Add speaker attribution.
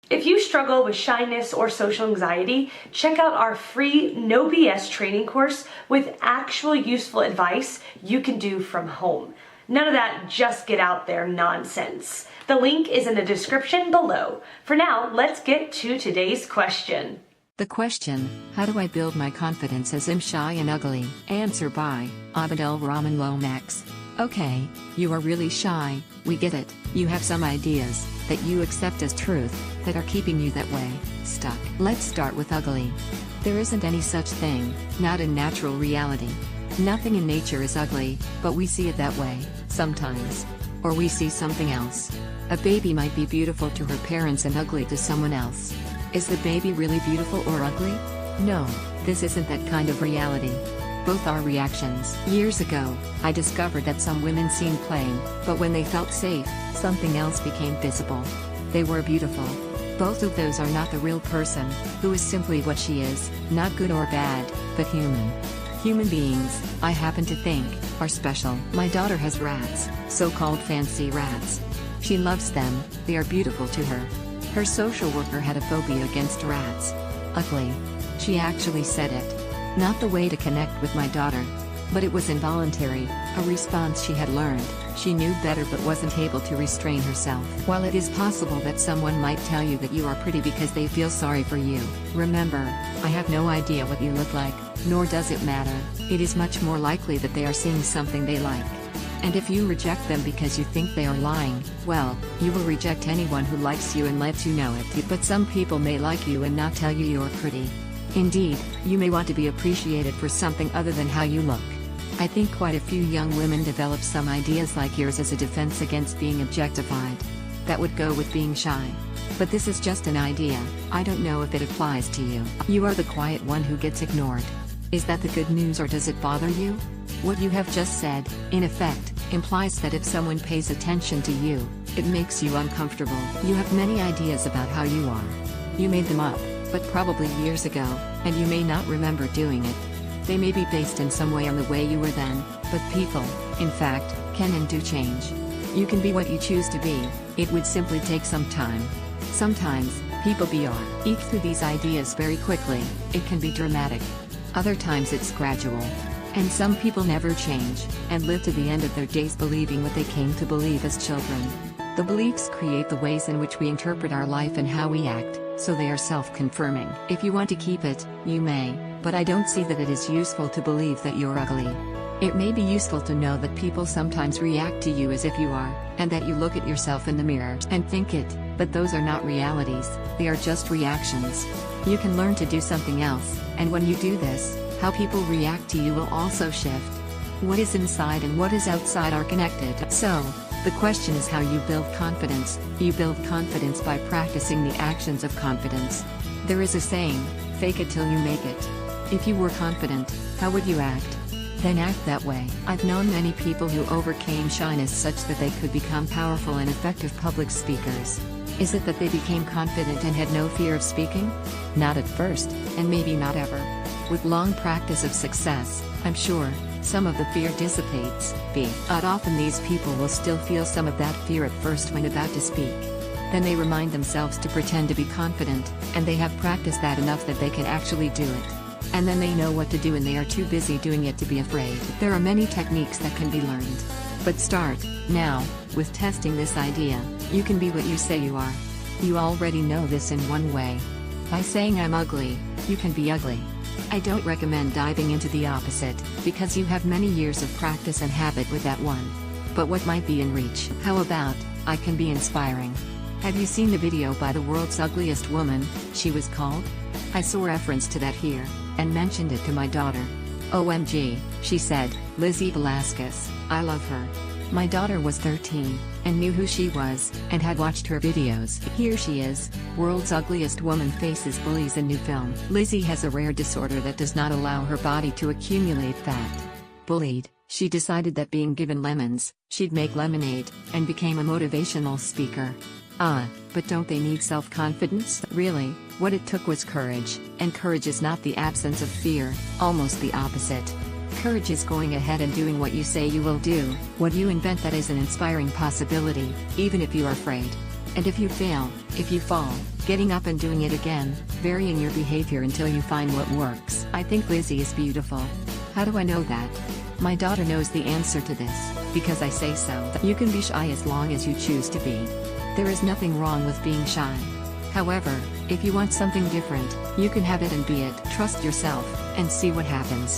Speaker 1: If you struggle with shyness or social anxiety, check out our free No BS training course with actual useful advice you can do from home. None of that just get out there nonsense. The link is in the description below. For now, let's get to today's question.
Speaker 2: The question, how do I build my confidence as I'm shy and ugly? Answer by Abdel Rahman Lomax. Okay, you are really shy, we get it. You have some ideas that you accept as truth that are keeping you that way, stuck. Let's start with ugly. There isn't any such thing, not in natural reality. Nothing in nature is ugly, but we see it that way, sometimes. Or we see something else. A baby might be beautiful to her parents and ugly to someone else. Is the baby really beautiful or ugly? No, this isn't that kind of reality. Both are reactions. Years ago, I discovered that some women seemed plain, but when they felt safe, something else became visible. They were beautiful. Both of those are not the real person, who is simply what she is, not good or bad, but human. Human beings, I happen to think, are special. My daughter has rats, so-called fancy rats. She loves them, they are beautiful to her. Her social worker had a phobia against rats. Ugly. She actually said it. Not the way to connect with my daughter. But it was involuntary, a response she had learned. She knew better but wasn't able to restrain herself. While it is possible that someone might tell you that you are pretty because they feel sorry for you, remember, I have no idea what you look like, nor does it matter. It is much more likely that they are seeing something they like. And if you reject them because you think they are lying, well, you will reject anyone who likes you and lets you know it. But some people may like you and not tell you you're pretty. Indeed, you may want to be appreciated for something other than how you look. I think quite a few young women develop some ideas like yours as a defense against being objectified. That would go with being shy. But this is just an idea, I don't know if it applies to you. You are the quiet one who gets ignored. Is that the good news or does it bother you? What you have just said, in effect, implies that if someone pays attention to you, it makes you uncomfortable. You have many ideas about how you are. You made them up, but probably years ago, and you may not remember doing it. They may be based in some way on the way you were then, but people, in fact, can and do change. You can be what you choose to be, it would simply take some time. Sometimes, people eke through these ideas very quickly, it can be dramatic. Other times it's gradual. And some people never change, and live to the end of their days believing what they came to believe as children. The beliefs create the ways in which we interpret our life and how we act, so they are self-confirming. If you want to keep it, you may, but I don't see that it is useful to believe that you're ugly. It may be useful to know that people sometimes react to you as if you are, and that you look at yourself in the mirror and think it, but those are not realities, they are just reactions. You can learn to do something else, and when you do this, how people react to you will also shift. What is inside and what is outside are connected. So, the question is how you build confidence. You build confidence by practicing the actions of confidence. There is a saying, fake it till you make it. If you were confident, how would you act? Then act that way. I've known many people who overcame shyness such that they could become powerful and effective public speakers. Is it that they became confident and had no fear of speaking? Not at first, and maybe not ever. With long practice of success, I'm sure, some of the fear dissipates. But often these people will still feel some of that fear at first when about to speak. Then they remind themselves to pretend to be confident, and they have practiced that enough that they can actually do it. And then they know what to do and they are too busy doing it to be afraid. There are many techniques that can be learned. But start, now, with testing this idea. You can be what you say you are. You already know this in one way. By saying I'm ugly, you can be ugly. I don't recommend diving into the opposite, because you have many years of practice and habit with that one. But what might be in reach? How about, I can be inspiring? Have you seen the video by the world's ugliest woman, she was called? I saw reference to that here, and mentioned it to my daughter. OMG, she said, Lizzie Velasquez, I love her. My daughter was 13, and knew who she was, and had watched her videos. Here she is, world's ugliest woman faces bullies in new film. Lizzie has a rare disorder that does not allow her body to accumulate fat. Bullied, she decided that being given lemons, she'd make lemonade, and became a motivational speaker. But don't they need self-confidence? Really, what it took was courage, and courage is not the absence of fear, almost the opposite. Courage is going ahead and doing what you say you will do, what you invent that is an inspiring possibility, even if you are afraid. And if you fail, if you fall, getting up and doing it again, varying your behavior until you find what works. I think Lizzie is beautiful. How do I know that? My daughter knows the answer to this, because I say so. You can be shy as long as you choose to be. There is nothing wrong with being shy. However, if you want something different, you can have it and be it. Trust yourself, and see what happens.